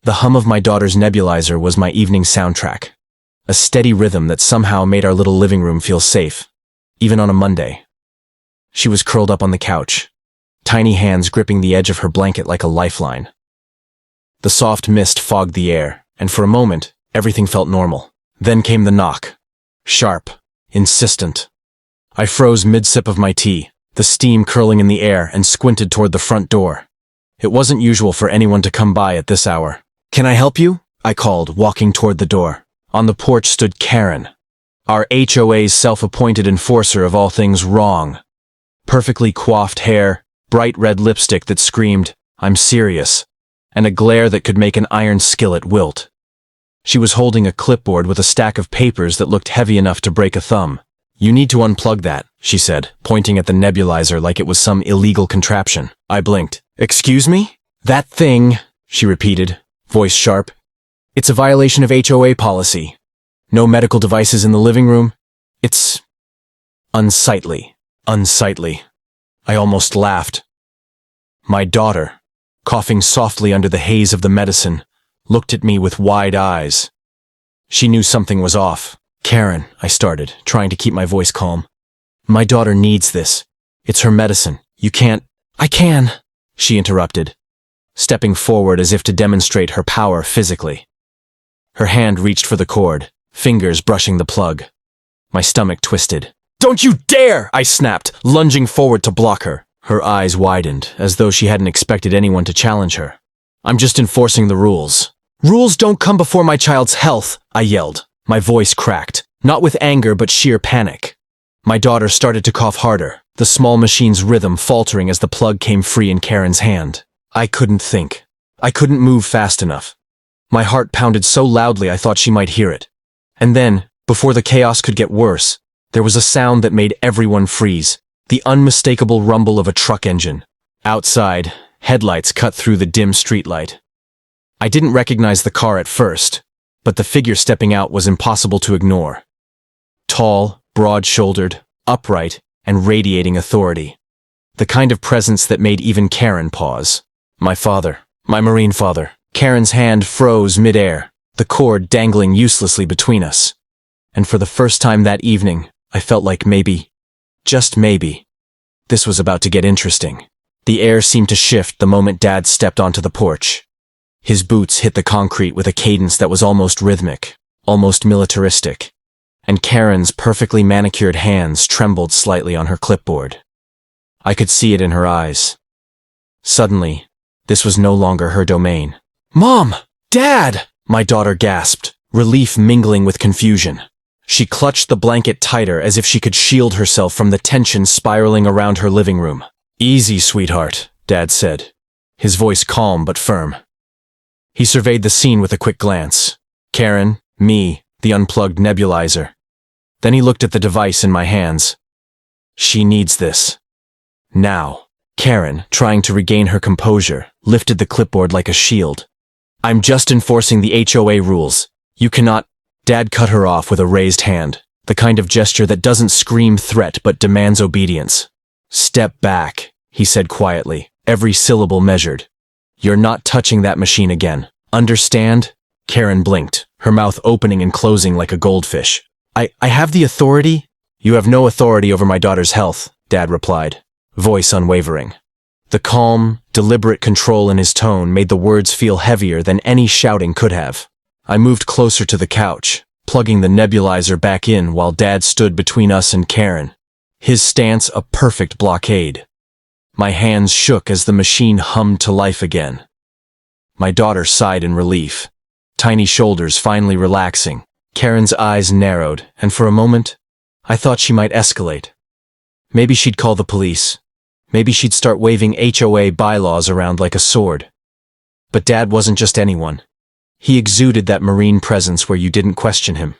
The hum of my daughter's nebulizer was my evening soundtrack, a steady rhythm that somehow made our little living room feel safe, even on a Monday. She was curled up on the couch, tiny hands gripping the edge of her blanket like a lifeline. The soft mist fogged the air, and for a moment, everything felt normal. Then came the knock. Sharp, insistent. I froze mid-sip of my tea, the steam curling in the air, and squinted toward the front door. It wasn't usual for anyone to come by at this hour. "Can I help you?" I called, walking toward the door. On the porch stood Karen, our HOA's self-appointed enforcer of all things wrong. Perfectly coiffed hair, bright red lipstick that screamed, "I'm serious," and a glare that could make an iron skillet wilt. She was holding a clipboard with a stack of papers that looked heavy enough to break a thumb. "You need to unplug that," she said, pointing at the nebulizer like it was some illegal contraption. I blinked. "Excuse me? That thing," she repeated, voice sharp. "It's a violation of HOA policy. No medical devices in the living room. It's unsightly. Unsightly." I almost laughed. My daughter, coughing softly under the haze of the medicine, looked at me with wide eyes. She knew something was off. "Karen," I started, trying to keep my voice calm. "My daughter needs this. It's her medicine. You can't—" "I can," she interrupted, stepping forward as if to demonstrate her power physically. Her hand reached for the cord, fingers brushing the plug. My stomach twisted. "Don't you dare!" I snapped, lunging forward to block her. Her eyes widened, as though she hadn't expected anyone to challenge her. "I'm just enforcing the rules." "Rules don't come before my child's health," I yelled. My voice cracked, not with anger but sheer panic. My daughter started to cough harder, the small machine's rhythm faltering as the plug came free in Karen's hand. I couldn't think. I couldn't move fast enough. My heart pounded so loudly I thought she might hear it. And then, before the chaos could get worse, there was a sound that made everyone freeze, the unmistakable rumble of a truck engine. Outside, headlights cut through the dim streetlight. I didn't recognize the car at first, but the figure stepping out was impossible to ignore. Tall, broad-shouldered, upright, and radiating authority. The kind of presence that made even Karen pause. My father. My Marine father. Karen's hand froze mid-air, the cord dangling uselessly between us. And for the first time that evening, I felt like maybe, just maybe, this was about to get interesting. The air seemed to shift the moment Dad stepped onto the porch. His boots hit the concrete with a cadence that was almost rhythmic, almost militaristic, and Karen's perfectly manicured hands trembled slightly on her clipboard. I could see it in her eyes. Suddenly, this was no longer her domain. "Mom! Dad!" my daughter gasped, relief mingling with confusion. She clutched the blanket tighter as if she could shield herself from the tension spiraling around her living room. "Easy, sweetheart," Dad said, his voice calm but firm. He surveyed the scene with a quick glance. Karen, me, the unplugged nebulizer. Then he looked at the device in my hands. "She needs this. Now." Karen, trying to regain her composure, lifted the clipboard like a shield. "I'm just enforcing the HOA rules. You cannot—" Dad cut her off with a raised hand, the kind of gesture that doesn't scream threat but demands obedience. "Step back," he said quietly, every syllable measured. "You're not touching that machine again. Understand?" Karen blinked, her mouth opening and closing like a goldfish. I have the authority?" "You have no authority over my daughter's health," Dad replied, voice unwavering. The calm, deliberate control in his tone made the words feel heavier than any shouting could have. I moved closer to the couch, plugging the nebulizer back in while Dad stood between us and Karen, his stance a perfect blockade. My hands shook as the machine hummed to life again. My daughter sighed in relief, tiny shoulders finally relaxing. Karen's eyes narrowed, and for a moment, I thought she might escalate. Maybe she'd call the police. Maybe she'd start waving HOA bylaws around like a sword. But Dad wasn't just anyone. He exuded that Marine presence where you didn't question him.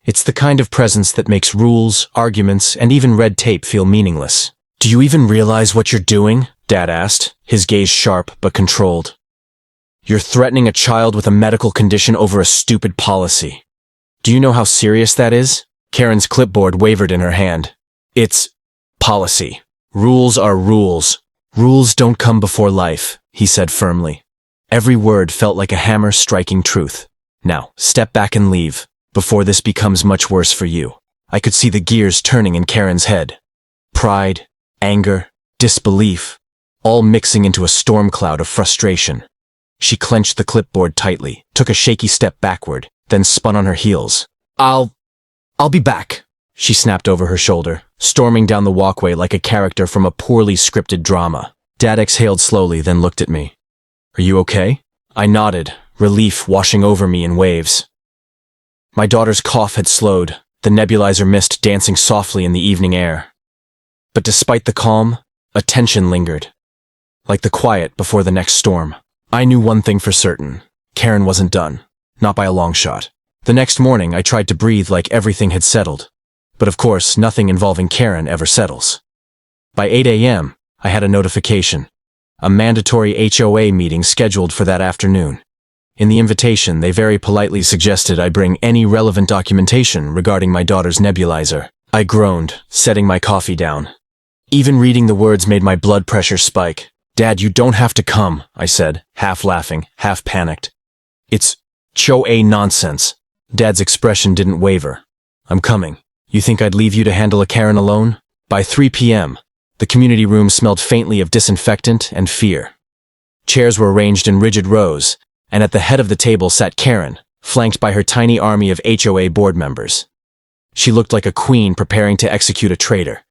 It's the kind of presence that makes rules, arguments, and even red tape feel meaningless. "Do you even realize what you're doing?" Dad asked, his gaze sharp but controlled. "You're threatening a child with a medical condition over a stupid policy. Do you know how serious that is?" Karen's clipboard wavered in her hand. "It's policy. Rules are rules. Rules don't come before life," he said firmly. Every word felt like a hammer striking truth. Now, step back and leave, before this becomes much worse for you. I could see the gears turning in Karen's head. Pride, anger, disbelief, all mixing into a storm cloud of frustration. She clenched the clipboard tightly, took a shaky step backward, then spun on her heels. I'll be back, she snapped over her shoulder, storming down the walkway like a character from a poorly scripted drama. Dad exhaled slowly, then looked at me. Are you okay? I nodded, relief washing over me in waves. My daughter's cough had slowed, the nebulizer mist dancing softly in the evening air. But despite the calm, a tension lingered, like the quiet before the next storm. I knew one thing for certain. Karen wasn't done. Not by a long shot. The next morning, I tried to breathe like everything had settled. But of course, nothing involving Karen ever settles. By 8 a.m., I had a notification. A mandatory HOA meeting scheduled for that afternoon. In the invitation, they very politely suggested I bring any relevant documentation regarding my daughter's nebulizer. I groaned, setting my coffee down. Even reading the words made my blood pressure spike. Dad, you don't have to come, I said, half laughing, half panicked. It's HOA nonsense. Dad's expression didn't waver. I'm coming. You think I'd leave you to handle a Karen alone? By 3 p.m., the community room smelled faintly of disinfectant and fear. Chairs were arranged in rigid rows, and at the head of the table sat Karen, flanked by her tiny army of HOA board members. She looked like a queen preparing to execute a traitor.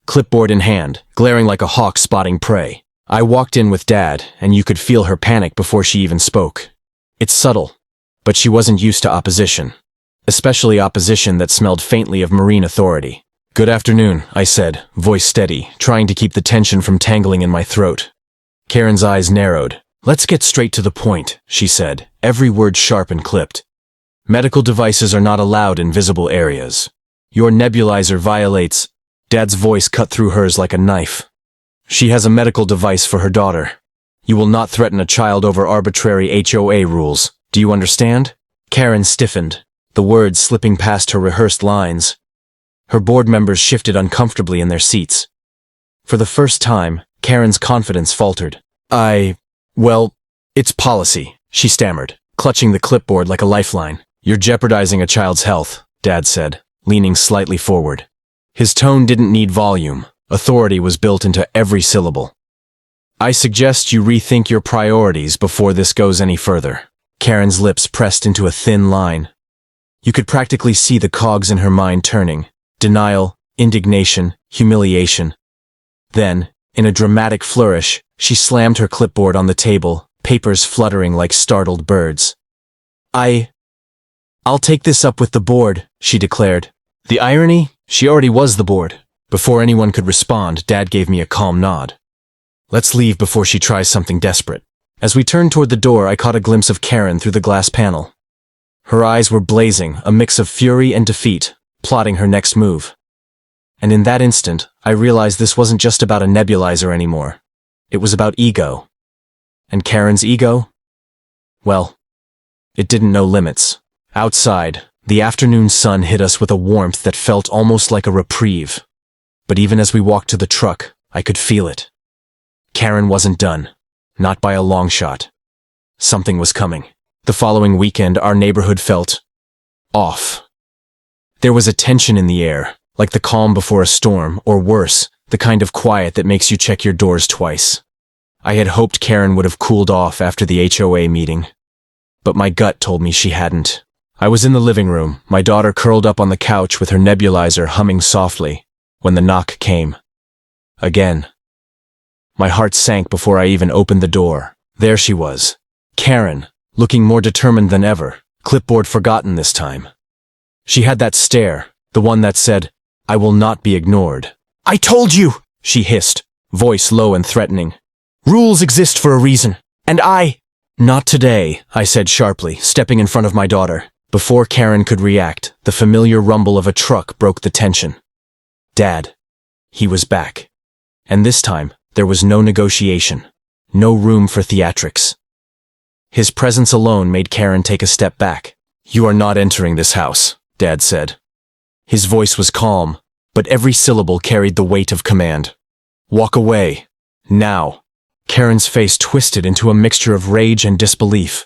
Clipboard in hand, glaring like a hawk spotting prey. I walked in with Dad, and you could feel her panic before she even spoke. It's subtle, but she wasn't used to opposition, especially opposition that smelled faintly of marine authority. Good afternoon, I said, voice steady, trying to keep the tension from tangling in my throat. Karen's eyes narrowed. Let's get straight to the point, she said, every word sharp and clipped. Medical devices are not allowed in visible areas. Your nebulizer violates... Dad's voice cut through hers like a knife. She has a medical device for her daughter. You will not threaten a child over arbitrary HOA rules. Do you understand? Karen stiffened, the words slipping past her rehearsed lines. Her board members shifted uncomfortably in their seats. For the first time, Karen's confidence faltered. Well, it's policy, she stammered, clutching the clipboard like a lifeline. You're jeopardizing a child's health, Dad said, leaning slightly forward. His tone didn't need volume. Authority was built into every syllable. I suggest you rethink your priorities before this goes any further. Karen's lips pressed into a thin line. You could practically see the cogs in her mind turning. Denial, indignation, humiliation. Then, in a dramatic flourish, she slammed her clipboard on the table, papers fluttering like startled birds. I'll take this up with the board, she declared. The irony? She already was the board. Before anyone could respond, Dad gave me a calm nod. Let's leave before she tries something desperate. As we turned toward the door, I caught a glimpse of Karen through the glass panel. Her eyes were blazing, a mix of fury and defeat, plotting her next move. And in that instant, I realized this wasn't just about a nebulizer anymore. It was about ego. And Karen's ego? Well, it didn't know limits. Outside, the afternoon sun hit us with a warmth that felt almost like a reprieve. But even as we walked to the truck, I could feel it. Karen wasn't done. Not by a long shot. Something was coming. The following weekend, our neighborhood felt off. There was a tension in the air, like the calm before a storm, or worse, the kind of quiet that makes you check your doors twice. I had hoped Karen would have cooled off after the HOA meeting, but my gut told me she hadn't. I was in the living room, my daughter curled up on the couch with her nebulizer humming softly, when the knock came. Again. My heart sank before I even opened the door. There she was. Karen, looking more determined than ever, clipboard forgotten this time. She had that stare, the one that said, I will not be ignored. I told you, she hissed, voice low and threatening. Rules exist for a reason, and Not today, I said sharply, stepping in front of my daughter. Before Karen could react, the familiar rumble of a truck broke the tension. Dad. He was back. And this time, there was no negotiation. No room for theatrics. His presence alone made Karen take a step back. You are not entering this house, Dad said. His voice was calm, but every syllable carried the weight of command. Walk away. Now. Karen's face twisted into a mixture of rage and disbelief.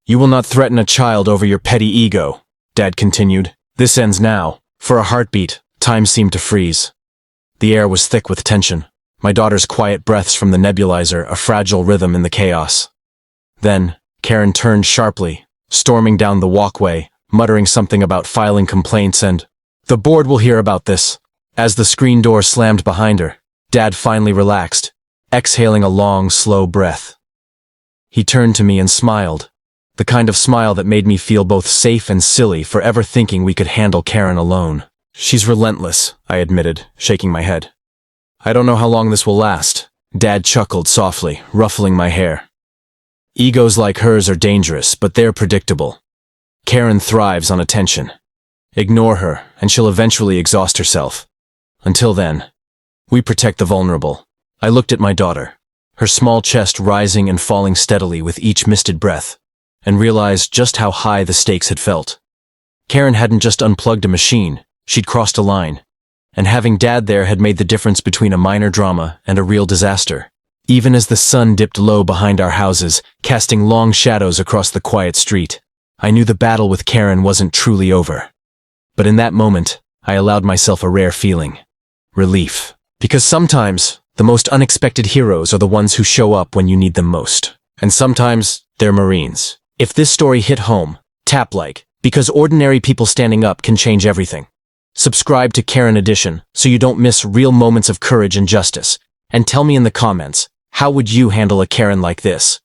You will not threaten a child over your petty ego, Dad continued. This ends now. For a heartbeat, time seemed to freeze. The air was thick with tension, my daughter's quiet breaths from the nebulizer a fragile rhythm in the chaos. Then, Karen turned sharply, storming down the walkway, muttering something about filing complaints and, "The board will hear about this." As the screen door slammed behind her, Dad finally relaxed, exhaling a long, slow breath. He turned to me and smiled, the kind of smile that made me feel both safe and silly for ever thinking we could handle Karen alone. "She's relentless," I admitted, shaking my head. "I don't know how long this will last," Dad chuckled softly, ruffling my hair. "Egos like hers are dangerous, but they're predictable. Karen thrives on attention. Ignore her, and she'll eventually exhaust herself. Until then, we protect the vulnerable." I looked at my daughter, her small chest rising and falling steadily with each misted breath, and realized just how high the stakes had felt. Karen hadn't just unplugged a machine, she'd crossed a line, and having Dad there had made the difference between a minor drama and a real disaster. Even as the sun dipped low behind our houses, casting long shadows across the quiet street, I knew the battle with Karen wasn't truly over. But in that moment, I allowed myself a rare feeling. Relief. Because sometimes, the most unexpected heroes are the ones who show up when you need them most. And sometimes, they're Marines. If this story hit home, tap like, because ordinary people standing up can change everything. Subscribe to Karen Edition so you don't miss real moments of courage and justice. And tell me in the comments, how would you handle a Karen like this?